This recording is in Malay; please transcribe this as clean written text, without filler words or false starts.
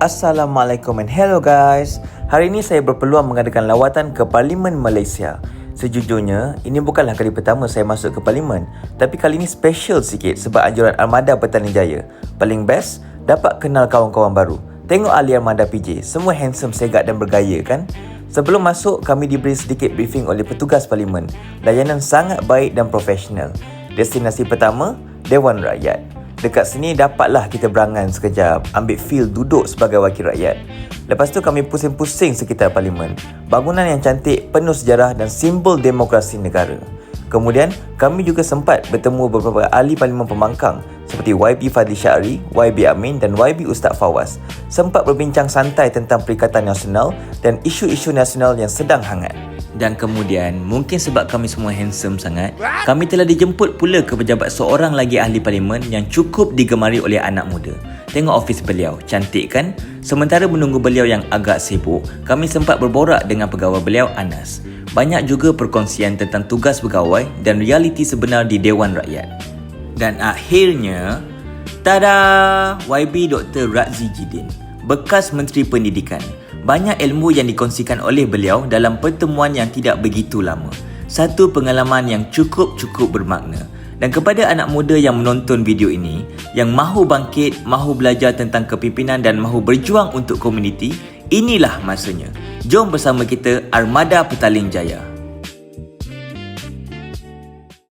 Assalamualaikum and hello guys. Hari ini saya berpeluang mengadakan lawatan ke Parlimen Malaysia. Sejujurnya, ini bukanlah kali pertama saya masuk ke Parlimen, tapi kali ini special sikit sebab anjuran Armada Petaling Jaya. Paling best, dapat kenal kawan-kawan baru. Tengok ahli Armada PJ, semua handsome, segat dan bergaya kan? Sebelum masuk, kami diberi sedikit briefing oleh petugas Parlimen. Layanan sangat baik dan profesional. Destinasi pertama, Dewan Rakyat. Dekat sini dapatlah kita berangan sekejap, ambil feel duduk sebagai wakil rakyat. Lepas tu kami pusing-pusing sekitar Parlimen. Bangunan yang cantik, penuh sejarah dan simbol demokrasi negara. Kemudian, kami juga sempat bertemu beberapa ahli Parlimen pembangkang seperti YB Fadli Syahri, YB Amin dan YB Ustaz Fawaz. Sempat berbincang santai tentang Perikatan Nasional dan isu-isu nasional yang sedang hangat. Dan kemudian, mungkin sebab kami semua handsome sangat, kami telah dijemput pula ke pejabat seorang lagi ahli Parlimen yang cukup digemari oleh anak muda. Tengok ofis beliau, cantik kan? Sementara menunggu beliau yang agak sibuk, kami sempat berborak dengan pegawai beliau, Anas. Banyak juga perkongsian tentang tugas pegawai dan realiti sebenar di Dewan Rakyat. Dan akhirnya, tada! YB Dr. Razzie Jidin, bekas Menteri Pendidikan. Banyak ilmu yang dikongsikan oleh beliau dalam pertemuan yang tidak begitu lama. Satu pengalaman yang cukup bermakna. Dan kepada anak muda yang menonton video ini, yang mahu bangkit, mahu belajar tentang kepimpinan dan mahu berjuang untuk komuniti, inilah masanya. Jom bersama kita Armada Petaling Jaya.